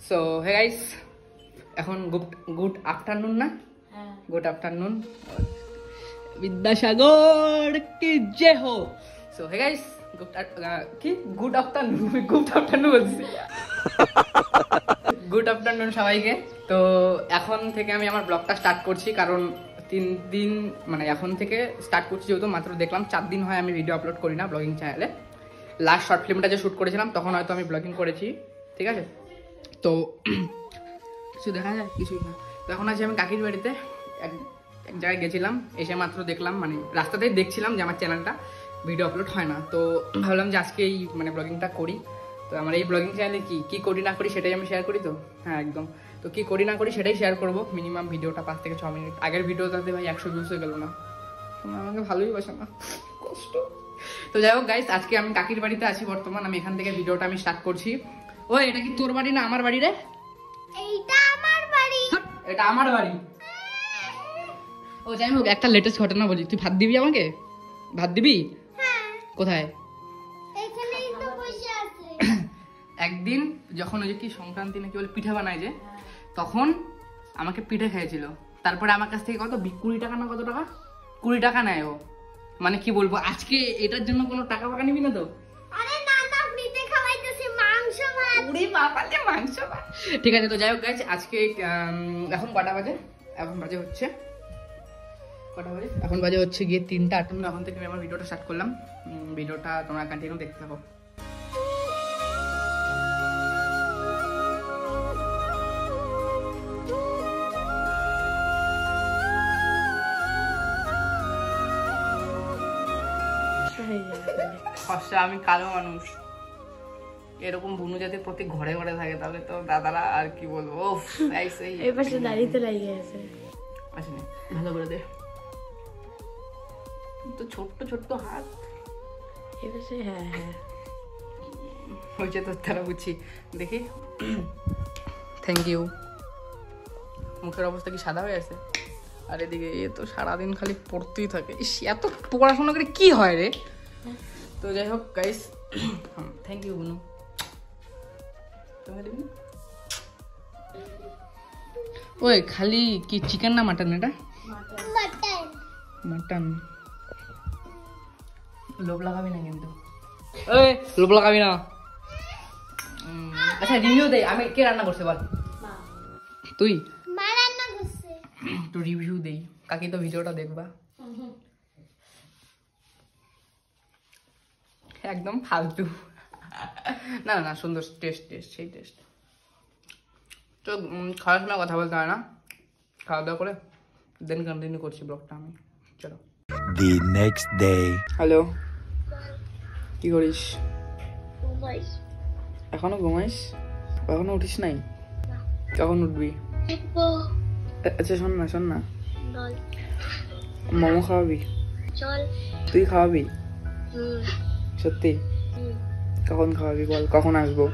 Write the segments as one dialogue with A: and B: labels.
A: So hey guys, এখন good afternoon না? Good afternoon. Vidyasagar কি যে হো। So hey guys, good afternoon বলছি। গুড আফটারনুন সবাইকে। তো এখন থেকে আমি আমার ব্লগটা স্টার্ট করছি, কারণ 3 দিন মানে এখন থেকে স্টার্ট করছি, যেহেতু মাত্র দেখলাম 4 দিন হয় আমি ভিডিও আপলোড করি না ব্লগিং চ্যানেলে। লাস্ট শর্ট ফিল্মটা যে শ্যুট করেছিলাম তখন হয়তো আমি ব্লগিং করেছি, ঠিক আছে? তো কিছু দেখা যায় কিছুই না। তো এখন আছি আমি কাকির বাড়িতে, এক জায়গায় গেছিলাম, এসে মাত্র দেখলাম, মানে রাস্তাতেই দেখছিলাম যে আমার চ্যানেলটা ভিডিও আপলোড হয় না। তো ভাবলাম যে আজকে এই মানে ব্লগিংটা করি। তো আমার এই ব্লগিং চ্যানেলে কি করি না করি সেটাই আমি শেয়ার করি। তো হ্যাঁ একদম, তো কি করি না করি সেটাই শেয়ার করবো। মিনিমাম ভিডিওটা 5 থেকে 6 মিনিট। আগের ভিডিওটাতে ভাই 100 ভিউজ হয়ে গেল না, তোমরা আমাকে ভালোই বাসো না, কষ্ট। তো যাই হোক গাইস, আজকে আমি কাকির বাড়িতে আছি বর্তমান। আমি এখান থেকে ভিডিওটা আমি স্টার্ট করছি। ওই এটা কি তোর বাড়ি না আমার বাড়ি রে?
B: এইটা আমার বাড়ি।
A: এটা আমার বাড়ি। ও যাই হোক, একটা লেটেস্ট ঘটনা বলি। তুই ভাত দিবি আমাকে? ভাত দিবি?
B: হ্যাঁ।
A: কোথায়?
B: এখানেই তো বসে আছে।
A: একদিন যখন ওই যে কি সংক্রান্তি নাকি বলে পিঠা বানায় যে, তখন আমাকে পিঠে খেয়েছিল। তারপরে আমার কাছ থেকে কত 20 টাকা না কত টাকা, 20 টাকা নেয় ও। মানে কি বলবো, আজকে এটার জন্য কোনো টাকা ফাকা নিবি না তো?
B: আরে না না, ফ্রিতে খাওয়াইতেছি মাংস ভাত।
A: উড়ি বাবালে মাংস ভাত। ঠিক আছে, তো যাই হোক গাইস, আজকে এখন কটা বাজে? এখন বাজে হচ্ছে কটা বাজে? এখন বাজে হচ্ছে গিয়ে 3:58। এখন থেকে আমি আমার ভিডিওটা স্টার্ট করলাম। ভিডিওটা তোমরা কন্টিনিউ দেখতে থাকো। আমি কালো মানুষ, এরকম বুনু জাতির প্রতি ঘরে ঘরে থাকে, তাহলে তো দাদারা আর কি বলবো।
C: এই পাশে দাঁড়িয়ে লাগিয়ে আছে।
A: আসেনি ভালো করে দে তো, ছোট্ট ছোট্ট হাত।
C: এই পাশে হ্যাঁ হ্যাঁ
A: হয়েছে তো, তারা বুঝছি। দেখি, থ্যাংক ইউ। মুখের অবস্থা কি সাদা হয়ে আছে? আর এদিকে এ তো সারাদিন খালি পড়তেই থাকে। ইস, এত পড়াশোনা করে কি হয় রে? তো যাই হোক গাইস, থ্যাংক ইউ বুনু। ওই খালি কি চিকেন না মাটন? এটা
B: মাটন।
A: মাটন। লোভ লাগাবি না কিন্তু, ওই লোভ লাগাবি না। আচ্ছা রিভিউ দে, আমি কে রান্না করছে বল? তুই?
B: মা রান্না করছে।
A: তো রিভিউ দেই, কাকি তো ভিডিওটা দেখবা। একদম ফালতু। না না, সুন্দর টেস্ট, সেই টেস্ট। তো খাওয়ার সময় কথা বলতে হয় না, খাওয়া দাওয়া করে দেন কন্টিনিউ করছি ব্লগটা আমি। চলো।
D: The next day.
A: হ্যালো, কি করিস?
B: ঘুমাইস?
A: এখনো ঘুমাইস? এখনো উঠিস নাই? কখন উঠবি? আচ্ছা শোন না,
B: বল।
A: মোমো খাওয়াবি?
B: চল।
A: তুই খাওয়াবি? সত্যি?
B: হুম।
A: কখন খাওয়াবি বল, কখন আসবো?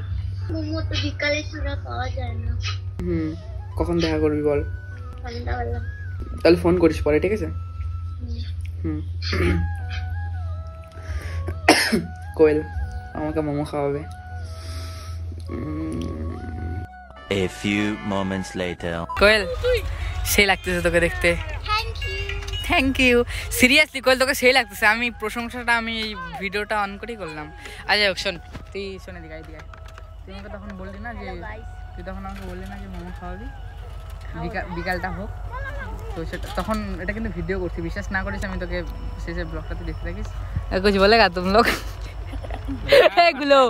B: মোমো তো বিকালে ছাড়া পাওয়া যায় না।
A: কখন দেখা করবি বল?
B: সন্ধ্যাবেলা।
A: তাহলে ফোন করিস পরে, ঠিক আছে? কোয়েল আমাকে মোমো খাওয়াবে।
D: A few moments later.
A: কোয়েল, সেই লাগতেছে তোকে দেখতে। Thank you. সিরিয়াসলি কোয়েল, তোকে সেই লাগতেছে। আমি প্রশংসাটা আমি এই ভিডিওটা অন করেই করলাম। আচ্ছা শোন, তুই শোনে দিকে তুই আমাকে তখন বললি না যে মোমো খাওয়াবি, বিকালটা হোক। তো সেটা তখন, এটা কিন্তু ভিডিও করছি, বিশ্বাস না করিস আমি তোকে শেষে ব্লগটাতে দেখতে থাকিস। कुछ बोलेगा तुम लोग? एगुलो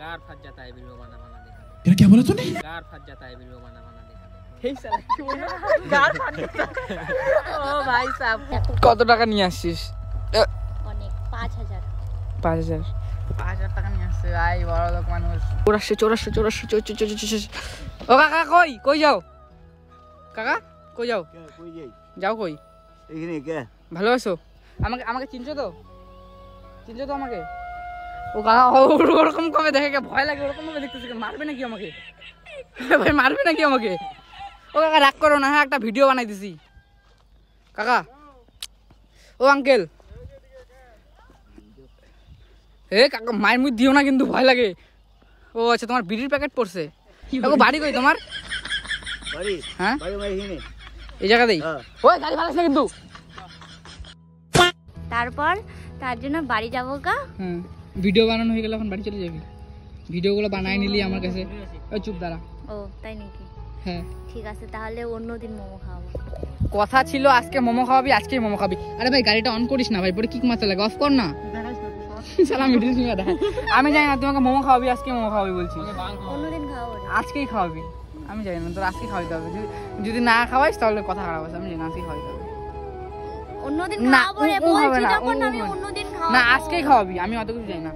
A: गार फट जाता है वीडियो बना बना देखा।
D: क्या बोला तूने?
A: गार फट जाता है वीडियो बना बना देखा। हे साला क्यों ना गार फट जाता? ओ भाई साहब, কত টাকা নিয়ে আসছিস?
B: অনেক 5000।
A: 5000 টাকা নিয়ে আসছে। আই বড় লোক মানুষ। 84 ও কাকা কই যাও? কাকা কই যাও? যাও কই?
D: এখানে কে?
A: ভালো আছো? আমাকে চিনছো তো আমাকে? ও কাকা ওরকম কবে দেখে, ভয় লাগে ওরকম ভাবে দেখতেছে। মারবে নাকি আমাকে? ভাই মারবে নাকি আমাকে? ও কাকা রাগ করো না, হ্যাঁ একটা ভিডিও বানাই দিছি। কাকা, ও আঙ্কেল, কাকা মায়ের মুখ দিও না কিন্তু, ভয় লাগে। ও আচ্ছা, তোমার বিড়ির প্যাকেট পড়ছে? দেখো বাড়ি কই তোমার?
D: বাড়ি
A: হ্যাঁ
D: বাড়ি আমার এখানে
A: এই জায়গাতেই।
D: হ্যাঁ।
A: ওই গাড়ি ভালো না কিন্তু।
B: তারপর তার জন্য বাড়ি যাবো গা।
A: হ্যাঁ ভিডিও বানানো হয়ে গেল, এখন বাড়ি চলে যাবি। ভিডিওগুলো বানাই নিলি আমার কাছে। ওই চুপ দাঁড়া।
B: ও তাই নাকি?
A: হ্যাঁ
B: ঠিক আছে, তাহলে অন্যদিন মোমো খাওয়াবো।
A: কথা ছিল আজকে মোমো খাওয়াবি, আজকেই মোমো খাবি। আরে ভাই গাড়িটা অন করিস না ভাই, পরে কিক মারতে লাগে, অফ কর না। সালাম মিডিল ফিঙ্গার দেখা। আমি জানি না তোমাকে মোমো খাওয়াবি, আজকে মোমো খাওয়াবি বলছি।
B: অন্যদিন খাওয়াবো রে।
A: আজকেই খাওয়াবি, আমি জানি না, তোর আজকে খাওয়াইতে হবে। যদি না খাওয়াইস তাহলে কথা খারাপ আছে, আমি জানি না, আজকে খাওয়াইতে হবে।
B: অন্যদিন
A: না,
B: খাওয়াবো রে,
A: ও হবে
B: বলছি
A: না,
B: যখন
A: ও
B: আমি
A: হবে না।
B: অন্যদিন
A: না
B: খাওয়াবো।
A: আজকেই খাওয়াবি, আমি অত কিছু জানি না।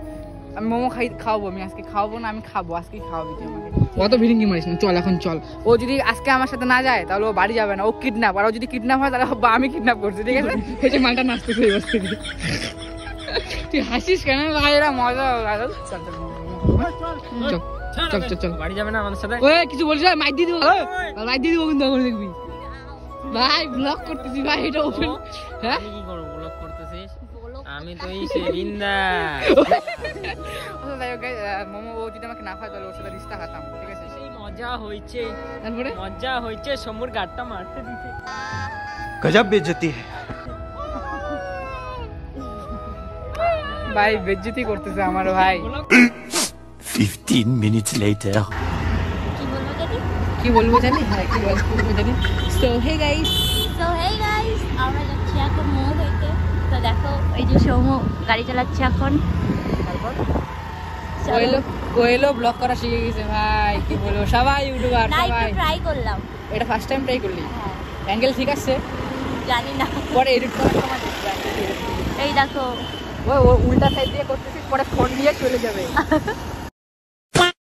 A: আমি মোমো খাওয়াবো, আমি আজকে খাওয়াবো না, আমি খাবো, আজকেই খাওয়াবি তুই আমাকে। অত ভিড়িঙ্গি মারিস না, চল এখন চল। ও যদি আজকে আমার সাথে না যায় তাহলে ও বাড়ি যাবে না, ও কিডন্যাপ। আর ও যদি কিডন্যাপ হয় তাহলে আমি কিডন্যাপ করছি, ঠিক আছে? এই যে মালটা নাচতেছে এই বস্তি থেকে। তুই হাসিস কেন ভাই? এরা মজা। চল চল চল চল চল।
E: বাড়ি যাবে না আমাদের সাথে?
A: ওই কিছু বলিস না, মাইক দিয়ে দিব, মাইক দিয়ে দিব কিন্তু এখন দেখবি। ভাই ব্লগ করতেছি ভাই, এটা ওপেন। হ্যাঁ
E: আমি কি করবো, ব্লগ করতেছিস? আমি তো এই সেরিন্দা।
A: মোমো ও যদি আমাকে না খায় তাহলে ওর সাথে রিস্তা খাতাম, ঠিক আছে?
E: সেই মজা হইছে,
A: তারপরে
E: মজা হইছে, সমুর গাড়টা মারতে দিতে।
D: गजब बेइज्जती है
A: ভাই বেজ্জতি করতেছে আমার ভাই।
D: 15 minutes later
B: কি বলবো জানি?
A: কি বলবো জানি? হ্যাঁ কি বলবো জানি? সো হে গাইস,
B: তো হেই গাইস, আমরা যাচ্ছি এখন মোমো খেতে। তো দেখো এই যে সৌমু গাড়ি চালাচ্ছে এখন।
A: তারপর
B: চলো।
A: কোয়েলো ব্লগ করা শিখে গেছে ভাই, কি বলবো, সবাই ইউটিউবার
B: না একটু
A: সবাই।
B: ট্রাই করলাম।
A: এটা ফার্স্ট টাইম ট্রাই করলি?
B: হ্যাঁ,
A: অ্যাঙ্গেল ঠিক আছে?
B: জানি না।
A: পরে এডিট করার সময় দেখবি angle ঠিক আছে।
B: এই দেখো
A: ও উল্টা সাইড দিয়ে করতেছিস, পরে ফোন দিয়ে চলে যাবে।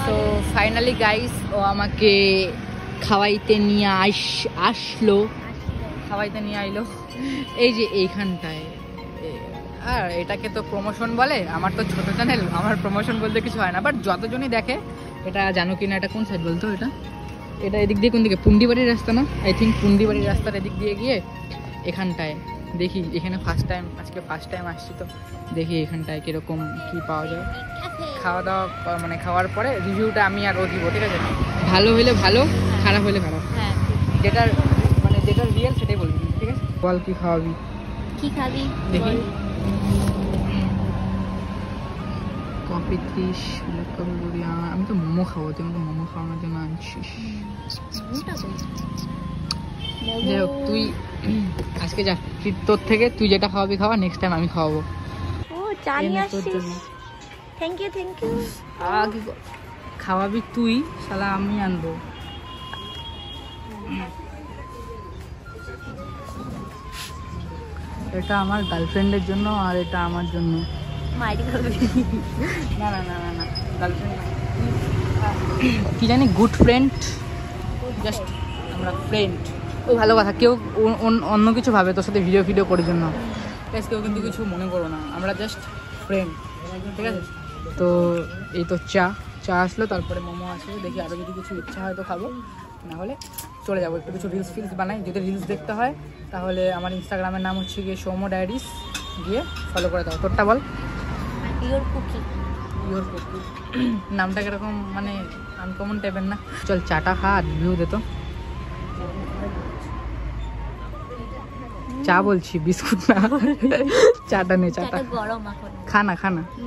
A: তো ফাইনালি গাইস ও আমাকে খাওয়াইতে নিয়ে আসলো, খাওয়াইতে নিয়ে আইলো এই যে এইখানটায়। আর এটাকে তো প্রমোশন বলে, আমার তো ছোট চ্যানেল, আমার প্রমোশন বলতে কিছু হয় না। বাট যতজনই দেখে, এটা জানো কি না, এটা কোন সাইড বলতো? এটা এদিক দিয়ে কোন দিকে? পুন্ডিবাড়ির রাস্তা না? আই থিঙ্ক পুন্ডিবাড়ির রাস্তার এদিক দিয়ে গিয়ে এখানটায় দেখি। এখানে আজকে ফার্স্ট টাইম আসছি, তো দেখি এখানটায় কিরকম কি পাওয়া যায়। খাওয়া দাওয়া মানে খাওয়ার পরে রিভিউটা আমি আর ও দিব, ঠিক আছে? ভালো হইলে ভালো, খারাপ হইলে খারাপ,
B: হ্যাঁ।
A: যেটার রিয়েল সেটাই বলবি, ঠিক আছে? বল কি খাওয়াবি
B: কি খাবি?
A: দেখি।
B: বল।
A: কফি 30 কফি বলি। আমি তো মোমো খাবো, তুই আমাকে মোমো খাওয়ানোর জন্য আনছিস।
B: মোমোটা কই?
A: যাই হোক, তুই আজকে যা, তোর থেকে তুই যেটা খাওয়াবি খাওয়া, নেক্সট টাইম আমি খাওয়াবো।
B: ও চা নিয়ে
A: তোর
B: আসছিস?
A: জন্য।
B: Thank you thank you.
A: খাওয়াবি তুই, শালা আমি আনবো। এটা আমার গার্লফ্রেন্ডের জন্য আর এটা আমার জন্য।
B: মাইরি খাবি?
A: না না না না না, গার্লফ্রেন্ড কি জানি, গুড ফ্রেন্ড, জাস্ট আমরা ফ্রেন্ড। ও ভালো কথা, কেউ অন্য কিছু ভাবে তোর সাথে ভিডিও করার জন্য, কেউ কিন্তু কিছু মনে করো না, আমরা জাস্ট ফ্রেন্ড, ঠিক আছে? তো এই তো চা আসলো, তারপরে মোমো আসলো। দেখি আরও যদি কিছু ইচ্ছা হয় তো খাবো, না হলে চলে যাবো। একটু কিছু রিলস বানাই, যদি রিলস দেখতে হয় তাহলে আমার ইনস্টাগ্রামের নাম হচ্ছে গিয়ে সৌম্য ডায়েরিস, গিয়ে ফলো করে দাও। তোরটা বল?
B: Your cookie.
A: নামটা কিরকম মানে আনকমন টাইপের না? চল চাটা খা আর রিভিউ দে তো। চা বলছি, বিস্কুট না। চাটা নে, চাটা
B: গরম এখন।
A: খা না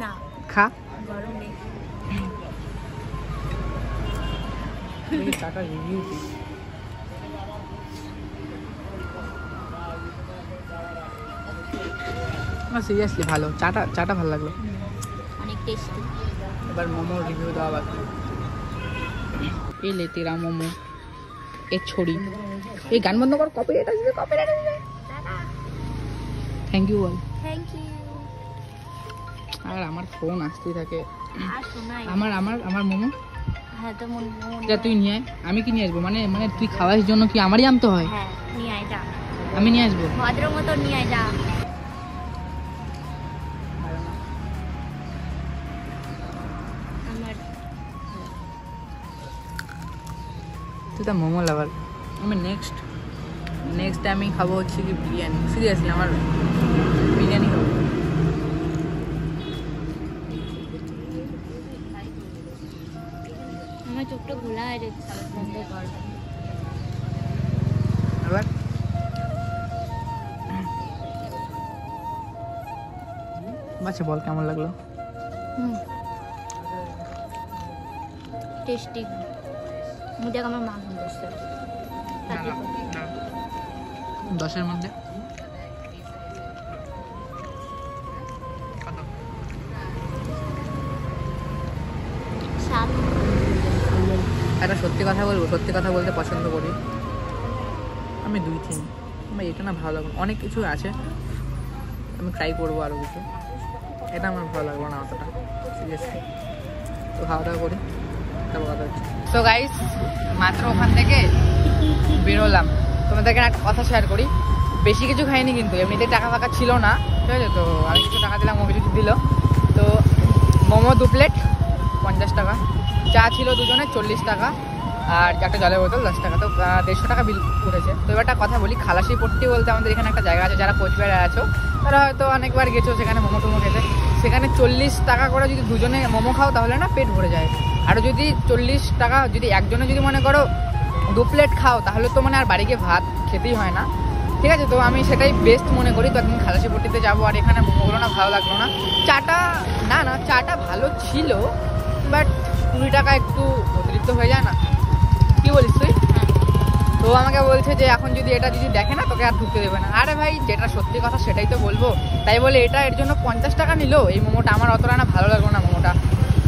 B: না
A: খা।
B: গরম নেই।
A: চাটা রিভিউ দি। সিরিয়াসলি ভালো, চাটা ভালো লাগলো,
B: অনেক টেস্টি।
A: এবার মোমোর রিভিউ দেওয়া বাকি। এই লে তেরা মোমো, এ ছড়ি। এই গান বন্ধ কর, কপিরাইট আসবে। থ্যাংক ইউ বল।
B: Thank you.
A: আর আমার ফোন আসতেই থাকে।
B: আর শোনাই।
A: আমার মোমো
B: হ্যাঁ তো মন।
A: যা তুই নিয়ে আয়, আমি কি নিয়ে আসবো? মানে তুই খাওয়ার জন্য কি আমারই আনতে হয়?
B: হ্যাঁ নিয়ে আয় যা।
A: আমি নিয়ে আসবো?
B: ভদ্র মতো নিয়ে আয় যা। আমার
A: তুই তো মোমো লাভার। আমি নেক্সট আমি খাবো হচ্ছে কি বিরিয়ানি। সিরিয়াসলি আমার বিরিয়ানি খাবো।
B: আমার চোখ মুখটা ঘোলা হয়ে যাচ্ছে বন্ধ কর
A: এবার আচ্ছা বল কেমন লাগলো?
B: টেস্টি মুখে আমার মা বলছে
A: 10-এর মধ্যে
B: সাত
A: একটা সত্যি কথা বলবো, সত্যি কথা বলতে পছন্দ করি আমি 2-3। আমার এটা না ভালো লাগবে, অনেক কিছু আছে আমি ট্রাই করবো আরও কিছু, এটা আমার ভালো লাগবে না অতটা সিরিয়াসলি। তো খাওয়া দাওয়া করি, তারপর কথা হচ্ছে। তো গাইস মাত্র ওখান থেকে বেরোলাম, তোমাদেরকে একটা কথা শেয়ার করি। বেশি কিছু খাইনি কিন্তু, এমনিতে টাকা ফাঁকা ছিল না, ঠিক আছে? তো আমি কিছু টাকা দিলাম, ও কিছু দিল। তো মোমো 2 প্লেট 50 টাকা, চা ছিল দুজনে 40 টাকা, আর একটা জলের বোতল 10 টাকা, তো 150 টাকা বিল করেছে। তো এবার একটা কথা বলি, খালাসিপট্টি বলতে আমাদের এখানে একটা জায়গা আছে, যারা কোচবিহারে আছো তারা হয়তো অনেকবার গেছো সেখানে মোমো টোমো খেতে। সেখানে 40 টাকা করে যদি দুজনে মোমো খাও তাহলে না পেট ভরে যায়। আর যদি 40 টাকা যদি একজনে যদি মনে করো 2 প্লেট খাও তাহলে তো মানে আর বাড়ি গিয়ে ভাত খেতেই হয় না, ঠিক আছে? তো আমি সেটাই বেস্ট মনে করি। তো একদিন খালাসিপট্টিতে যাবো, আর এখানে মোমোগুলো না ভালো লাগলো না। চাটা না চাটা ভালো ছিল, বাট 20 টাকা একটু অতিরিক্ত হয়ে যায় না, কি বলিস তুই? তো আমাকে বলছে যে এখন যদি এটা যদি দেখে না তোকে আর ঢুকতে দেবে না। আরে ভাই যেটা সত্যি কথা সেটাই তো বলবো, তাই বলে এটা এর জন্য 50 টাকা নিল। এই মোমোটা আমার অতটা না ভালো লাগলো না, মোমোটা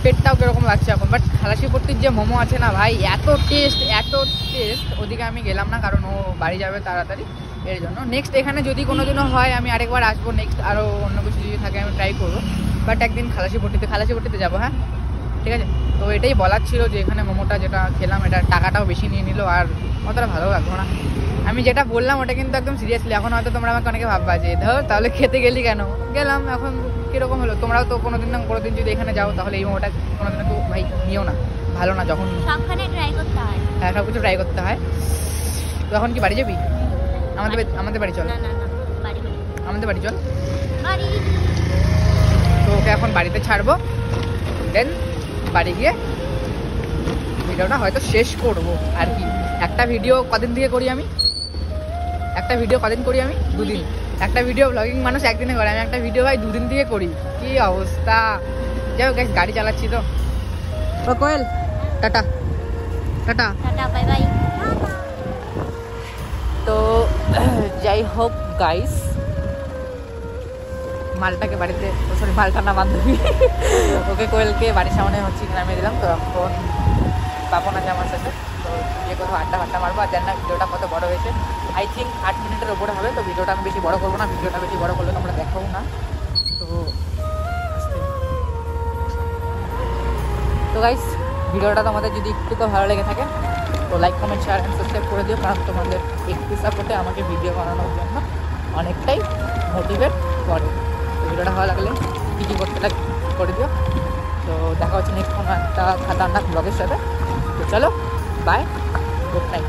A: পেটটাও কিরকম লাগছে এখন। বাট খালাসিপট্টির যে মোমো আছে না ভাই, এত টেস্ট ওদিকে আমি গেলাম না কারণ ও বাড়ি যাবে তাড়াতাড়ি, এর জন্য। নেক্সট এখানে যদি কোনোদিনও হয় আমি আরেকবার আসবো, নেক্সট আরও অন্য কিছু যদি থাকে আমি ট্রাই করবো। বাট একদিন খালাসিপট্টিতে যাবো, হ্যাঁ ঠিক আছে? তো এটাই বলার ছিল যে এখানে মোমোটা যেটা খেলাম এটা টাকাটাও বেশি নিয়ে নিল, আর অতটা ভালো লাগলো না। আমি যেটা বললাম ওটা কিন্তু একদম সিরিয়াসলি। এখন হয়তো তোমরা আমাকে অনেকে ভাববা যে ধর তাহলে খেতে গেলি কেন, গেলাম, এখন কীরকম হলো? তোমরাও তো কোনোদিন যদি এখানে যাও তাহলে এই মোমোটা কোনোদিন তো ভাই নিও না, ভালো না। যখন
B: সবখানে ট্রাই করতে হয়,
A: হ্যাঁ সব কিছু ট্রাই করতে হয়। তখন কি বাড়ি যাবি? আমাদের বাড়ি চল,
B: না বাড়ি
A: আমাদের বাড়ি চল।
B: বাড়ি
A: তো ওকে এখন বাড়িতে ছাড়বো, দেন বাড়ি গিয়ে ভিডিওটা হয়তো শেষ করবো আর কি। একটা ভিডিও কদিন থেকে করি আমি? 2 দিন। একটা ভিডিও ব্লগিং মানুষ একদিনে করে, আমি একটা ভিডিও ভাই 2 দিন থেকে করি, কি অবস্থা। যাই হোক গাড়ি চালাচ্ছি তো। ও Koel tata tata
B: tata bye bye.
A: তো যাই হোক গাইস, মালটাকে বাড়িতে, সরি মালটা না বান্ধবী, ওকে কোয়েলকে বাড়ির সামনে হচ্ছে নামিয়ে দিলাম। তো এখন পাপন আছে আমার সাথে, তো গিয়ে কোথাও আড্ডা মারবো। আর জানি না ভিডিওটা কত বড় হয়েছে, আই থিঙ্ক 8 মিনিটের ওপরে হবে। তো ভিডিওটা আমি বেশি বড় করবো না, ভিডিওটা বেশি বড় করলে তোমরা দেখাও না। তো গাইস ভিডিওটা তোমাদের যদি একটু তো ভালো লেগে থাকে তো like comment share and subscribe করে দিও, কারণ তোমাদের একটু সাপোর্টে আমাকে ভিডিও বানানোর জন্য অনেকটাই মোটিভেট করে। তো ভিডিওটা ভালো লাগলে কিছু করতে করে দিও। তো দেখা হচ্ছে নেক্সট কোনো একটা খাতারনাক ব্লগের সাথে। তো চলো বাই, গুড নাইট।